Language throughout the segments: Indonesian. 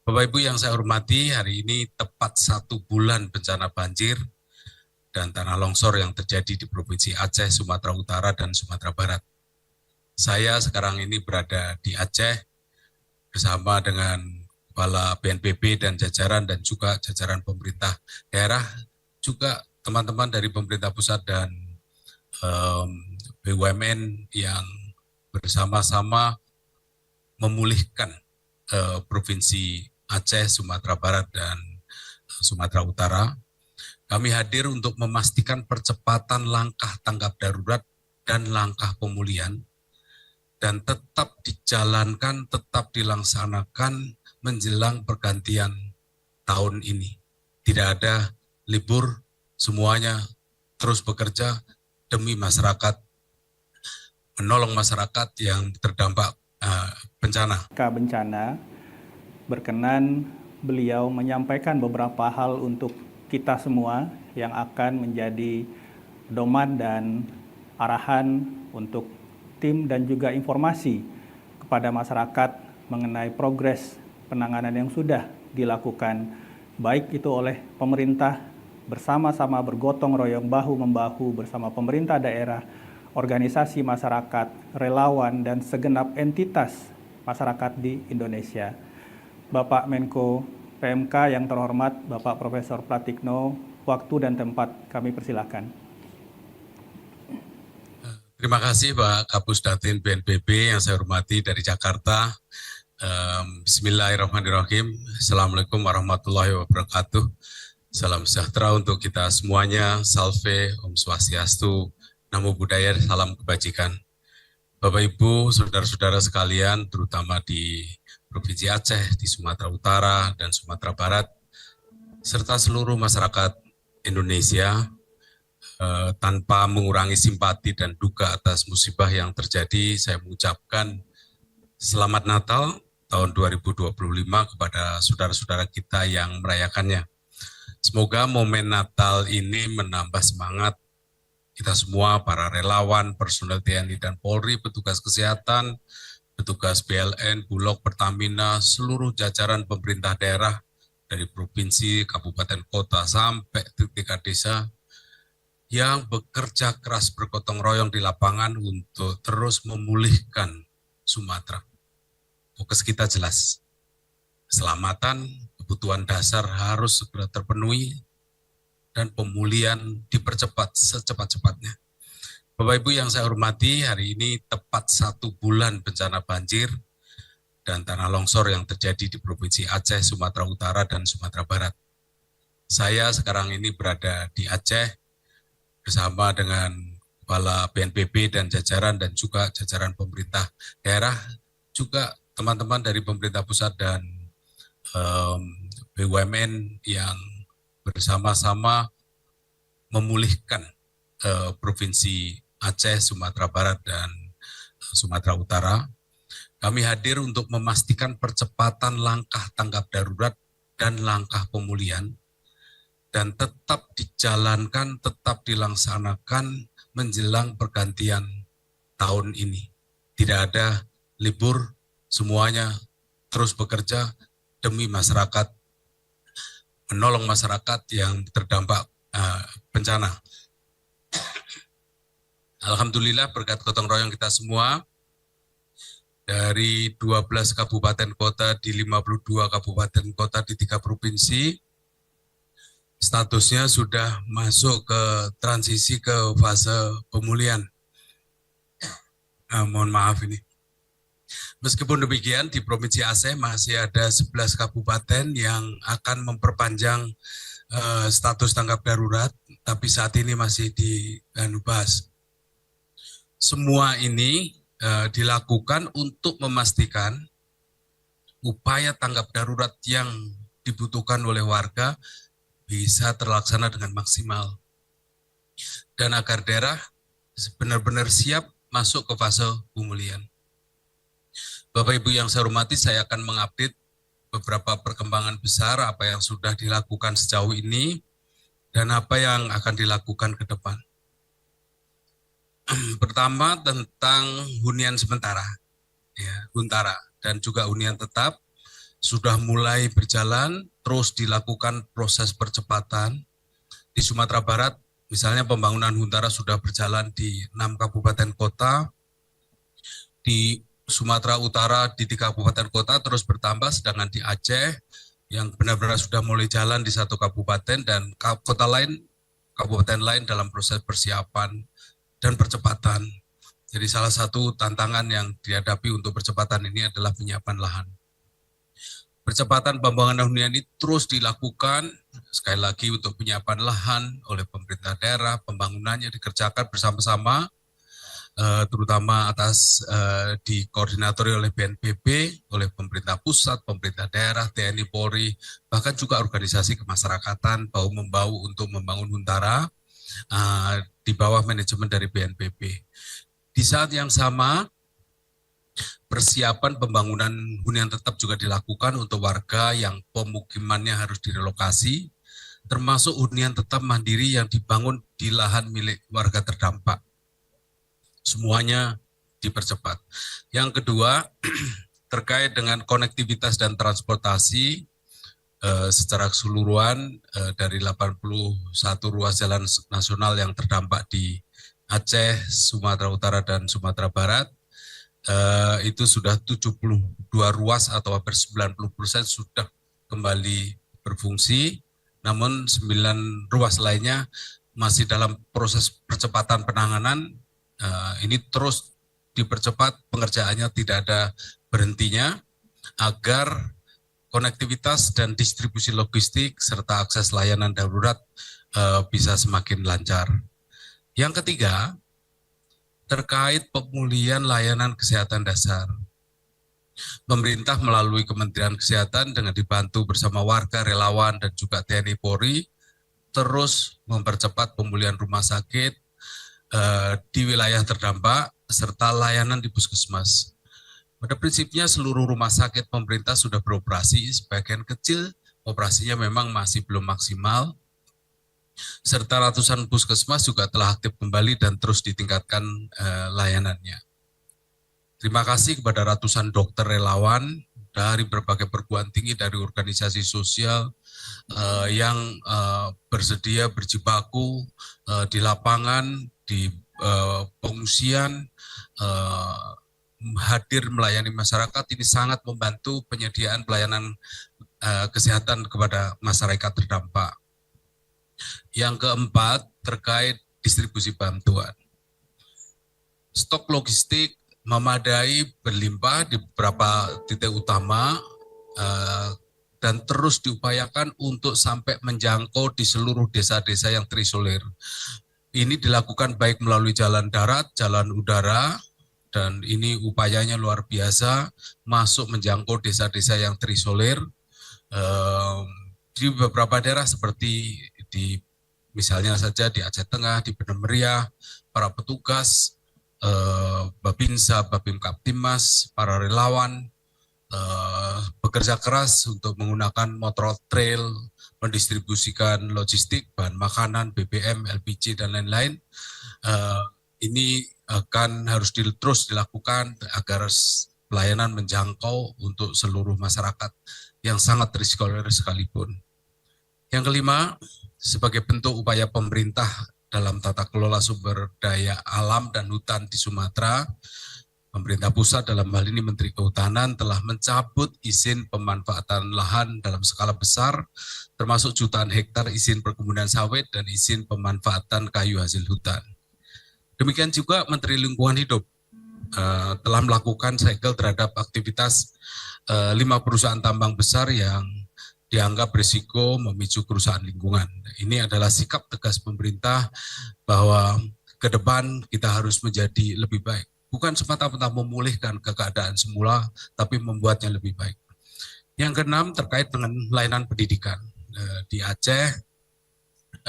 Bapak Ibu yang saya hormati, hari ini tepat 1 bulan bencana banjir dan tanah longsor yang terjadi di Provinsi Aceh, Sumatera Utara, dan Sumatera Barat. Saya sekarang ini berada di Aceh bersama dengan Kepala BNPB dan jajaran dan juga jajaran pemerintah daerah, juga teman-teman dari pemerintah pusat dan BUMN yang bersama-sama memulihkan Provinsi Aceh, Sumatera Barat, dan Sumatera Utara. Kami hadir untuk memastikan percepatan langkah tanggap darurat dan langkah pemulihan, dan tetap dijalankan, tetap dilaksanakan menjelang pergantian tahun ini. Tidak ada libur, semuanya terus bekerja demi masyarakat, menolong masyarakat yang terdampak bencana. Bencana berkenan beliau menyampaikan beberapa hal untuk kita semua yang akan menjadi doman dan arahan untuk tim dan juga informasi kepada masyarakat mengenai progres penanganan yang sudah dilakukan, baik itu oleh pemerintah bersama-sama bergotong royong bahu-membahu bersama pemerintah daerah, organisasi masyarakat, relawan, dan segenap entitas masyarakat di Indonesia. Bapak Menko PMK yang terhormat, Bapak Profesor Pratikno, waktu dan tempat kami persilahkan. Terima kasih Pak Kapus Datin BNPB yang saya hormati dari Jakarta. Bismillahirrahmanirrahim. Assalamualaikum warahmatullahi wabarakatuh. Salam sejahtera untuk kita semuanya. Salve, Om Swastiastu, Namo Buddhaya, salam kebajikan. Bapak Ibu, saudara-saudara sekalian, terutama di Provinsi Aceh, di Sumatera Utara dan Sumatera Barat, serta seluruh masyarakat Indonesia, tanpa mengurangi simpati dan duka atas musibah yang terjadi, saya mengucapkan Selamat Natal tahun 2025 kepada saudara-saudara kita yang merayakannya. Semoga momen Natal ini menambah semangat kita semua, para relawan, personel TNI dan Polri, petugas kesehatan, petugas PLN, Bulog, Pertamina, seluruh jajaran pemerintah daerah dari provinsi, kabupaten, kota, sampai tingkat desa yang bekerja keras bergotong royong di lapangan untuk terus memulihkan Sumatera. Fokus kita jelas, keselamatan, kebutuhan dasar harus segera terpenuhi, dan pemulihan dipercepat secepat-cepatnya. Bapak Ibu yang saya hormati, hari ini tepat 1 bulan bencana banjir dan tanah longsor yang terjadi di Provinsi Aceh, Sumatera Utara, dan Sumatera Barat. Saya sekarang ini berada di Aceh bersama dengan Kepala BNPB dan jajaran dan juga jajaran pemerintah daerah, juga teman-teman dari pemerintah pusat dan BUMN yang bersama-sama memulihkan Provinsi Aceh, Sumatera Barat, dan Sumatera Utara. Kami hadir untuk memastikan percepatan langkah tanggap darurat dan langkah pemulihan, dan tetap dijalankan, tetap dilaksanakan menjelang pergantian tahun ini. Tidak ada libur, semuanya terus bekerja demi masyarakat, menolong masyarakat yang terdampak bencana. Alhamdulillah berkat gotong royong kita semua, dari 12 kabupaten kota di 52 kabupaten kota di 3 provinsi, statusnya sudah masuk ke transisi ke fase pemulihan. Mohon maaf ini. Meskipun demikian, di Provinsi Aceh masih ada 11 kabupaten yang akan memperpanjang status tanggap darurat, tapi saat ini masih dibahas. Semua ini dilakukan untuk memastikan upaya tanggap darurat yang dibutuhkan oleh warga bisa terlaksana dengan maksimal, dan agar daerah benar-benar siap masuk ke fase pemulihan. Bapak Ibu yang saya hormati, saya akan mengupdate beberapa perkembangan besar apa yang sudah dilakukan sejauh ini dan apa yang akan dilakukan ke depan. Pertama tentang hunian sementara, ya, huntara, dan juga hunian tetap. sudah mulai berjalan, terus dilakukan proses percepatan. Di Sumatera Barat, misalnya pembangunan Huntara sudah berjalan di 6 kabupaten kota, di Sumatera Utara di 3 kabupaten kota terus bertambah, sedangkan di Aceh yang benar-benar sudah mulai jalan di 1 kabupaten dan kota lain, kabupaten lain dalam proses persiapan dan percepatan. Jadi salah satu tantangan yang dihadapi untuk percepatan ini adalah penyiapan lahan. Percepatan pembangunan hunian ini terus dilakukan, sekali lagi untuk penyiapan lahan oleh pemerintah daerah, pembangunannya dikerjakan bersama-sama, terutama dikoordinatori oleh BNPB, oleh pemerintah pusat, pemerintah daerah, TNI, Polri, bahkan juga organisasi kemasyarakatan bahu-membahu untuk membangun Huntara di bawah manajemen dari BNPB. Di saat yang sama, persiapan pembangunan hunian tetap juga dilakukan untuk warga yang pemukimannya harus direlokasi, termasuk hunian tetap mandiri yang dibangun di lahan milik warga terdampak. Semuanya dipercepat. Yang kedua, terkait dengan konektivitas dan transportasi, secara keseluruhan dari 81 ruas jalan nasional yang terdampak di Aceh, Sumatera Utara, dan Sumatera Barat, itu sudah 72 ruas atau hampir 90% sudah kembali berfungsi, namun 9 ruas lainnya masih dalam proses percepatan penanganan. Ini terus dipercepat, pengerjaannya tidak ada berhentinya, agar konektivitas dan distribusi logistik serta akses layanan darurat bisa semakin lancar. Yang ketiga, terkait pemulihan layanan kesehatan dasar. Pemerintah melalui Kementerian Kesehatan dengan dibantu bersama warga, relawan, dan juga TNI Polri terus mempercepat pemulihan rumah sakit di wilayah terdampak serta layanan di puskesmas. Pada prinsipnya seluruh rumah sakit pemerintah sudah beroperasi, sebagian kecil operasinya memang masih belum maksimal, serta ratusan puskesmas juga telah aktif kembali dan terus ditingkatkan layanannya. Terima kasih kepada ratusan dokter relawan dari berbagai perguruan tinggi, dari organisasi sosial yang bersedia berjibaku di lapangan, di pengungsian, hadir melayani masyarakat. Ini sangat membantu penyediaan pelayanan kesehatan kepada masyarakat terdampak. Yang keempat, terkait distribusi bantuan. Stok logistik memadai, berlimpah di beberapa titik utama, dan terus diupayakan untuk sampai menjangkau di seluruh desa-desa yang terisolir. Ini dilakukan baik melalui jalan darat, jalan udara, dan ini upayanya luar biasa, masuk menjangkau desa-desa yang terisolir. Di beberapa daerah seperti misalnya saja di Aceh Tengah, di Bener Meriah, para petugas, Babinsa, Babim Kaptimas, para relawan bekerja keras untuk menggunakan motor trail, mendistribusikan logistik, bahan makanan, BBM, LPG, dan lain-lain. Ini akan harus terus dilakukan agar pelayanan menjangkau untuk seluruh masyarakat yang sangat terisolir sekalipun. Yang kelima, sebagai bentuk upaya pemerintah dalam tata kelola sumber daya alam dan hutan di Sumatera, pemerintah pusat dalam hal ini Menteri Kehutanan telah mencabut izin pemanfaatan lahan dalam skala besar, termasuk jutaan hektar izin perkebunan sawit dan izin pemanfaatan kayu hasil hutan. Demikian juga Menteri Lingkungan Hidup telah melakukan segel terhadap aktivitas 5 perusahaan tambang besar yang dianggap risiko memicu kerusakan lingkungan. Ini adalah sikap tegas pemerintah bahwa ke depan kita harus menjadi lebih baik. Bukan semata-mata memulihkan keadaan semula, tapi membuatnya lebih baik. Yang keenam, terkait dengan layanan pendidikan. Di Aceh,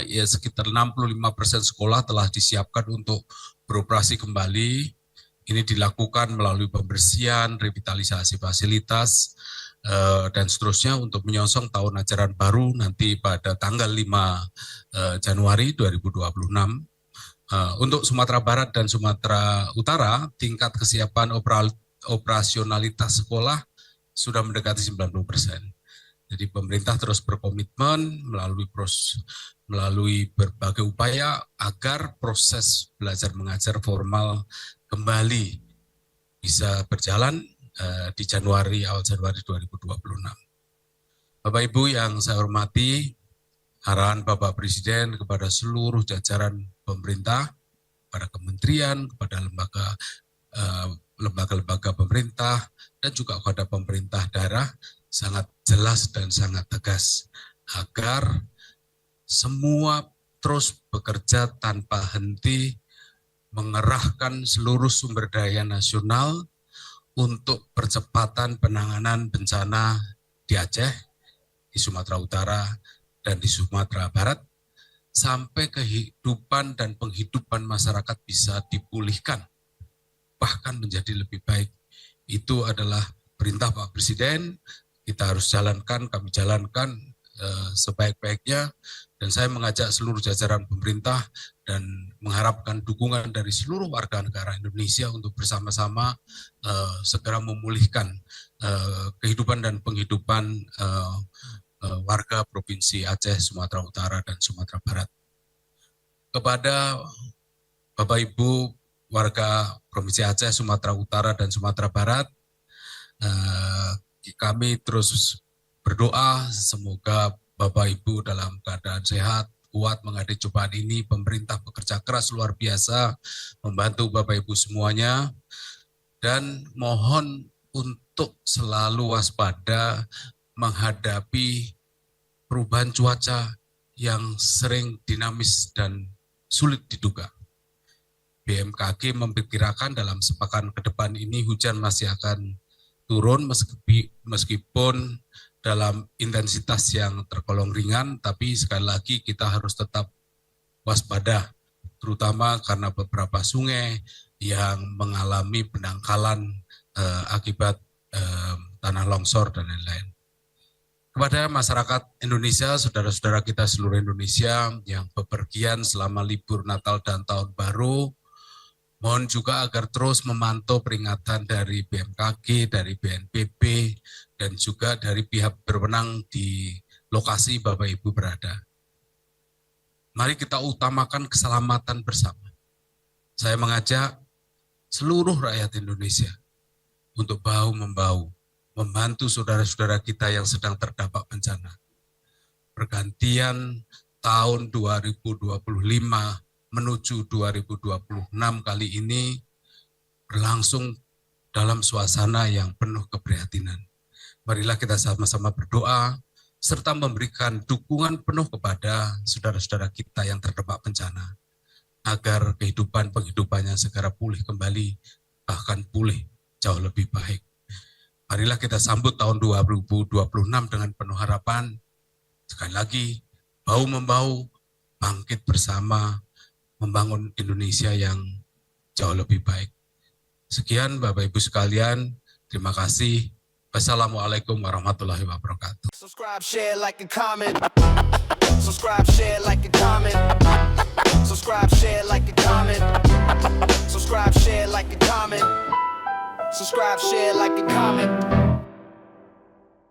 ya sekitar 65% sekolah telah disiapkan untuk beroperasi kembali. Ini dilakukan melalui pembersihan, revitalisasi fasilitas, dan seterusnya untuk menyongsong tahun ajaran baru nanti pada tanggal 5 Januari 2026. Untuk Sumatera Barat dan Sumatera Utara, tingkat kesiapan operasionalitas sekolah sudah mendekati 90%. Jadi pemerintah terus berkomitmen melalui berbagai upaya agar proses belajar mengajar formal kembali bisa berjalan di awal Januari 2026. Bapak Ibu yang saya hormati, arahan Bapak Presiden kepada seluruh jajaran pemerintah, kepada kementerian, kepada lembaga-lembaga pemerintah, dan juga kepada pemerintah daerah sangat jelas dan sangat tegas agar semua terus bekerja tanpa henti mengerahkan seluruh sumber daya nasional untuk percepatan penanganan bencana di Aceh, di Sumatera Utara, dan di Sumatera Barat, sampai kehidupan dan penghidupan masyarakat bisa dipulihkan, bahkan menjadi lebih baik. Itu adalah perintah Pak Presiden, kita harus jalankan, kami jalankan sebaik-baiknya, dan saya mengajak seluruh jajaran pemerintah dan mengharapkan dukungan dari seluruh warga negara Indonesia untuk bersama-sama segera memulihkan kehidupan dan penghidupan warga Provinsi Aceh, Sumatera Utara, dan Sumatera Barat. Kepada Bapak Ibu warga Provinsi Aceh, Sumatera Utara, dan Sumatera Barat, kami terus berdoa semoga Bapak Ibu dalam keadaan sehat, kuat menghadapi cobaan ini. Pemerintah bekerja keras luar biasa membantu Bapak Ibu semuanya, dan mohon untuk selalu waspada menghadapi perubahan cuaca yang sering dinamis dan sulit diduga. BMKG memperkirakan dalam sepekan ke depan ini hujan masih akan turun meskipun dalam intensitas yang tergolong ringan, tapi sekali lagi kita harus tetap waspada, terutama karena beberapa sungai yang mengalami pendangkalan akibat tanah longsor dan lain-lain. Kepada masyarakat Indonesia, saudara-saudara kita seluruh Indonesia yang bepergian selama libur Natal dan Tahun Baru, mohon juga agar terus memantau peringatan dari BMKG, dari BNPB, dan juga dari pihak berwenang di lokasi Bapak Ibu berada. Mari kita utamakan keselamatan bersama. Saya mengajak seluruh rakyat Indonesia untuk bahu-membahu, membantu saudara-saudara kita yang sedang terdampak bencana. Pergantian tahun 2025 menuju 2026 kali ini berlangsung dalam suasana yang penuh keprihatinan. Marilah kita sama-sama berdoa serta memberikan dukungan penuh kepada saudara-saudara kita yang terdampak bencana agar penghidupannya segera pulih kembali, bahkan pulih jauh lebih baik. Marilah kita sambut tahun 2026 dengan penuh harapan. Sekali lagi, bahu-membahu, bangkit bersama, membangun Indonesia yang jauh lebih baik. Sekian Bapak Ibu sekalian, terima kasih. Wassalamualaikum warahmatullahi wabarakatuh. Subscribe, share, like, and comment. Subscribe, share, like, and comment. Subscribe, share, like, and comment. Subscribe, share, like, and comment. Subscribe, share, like, and comment.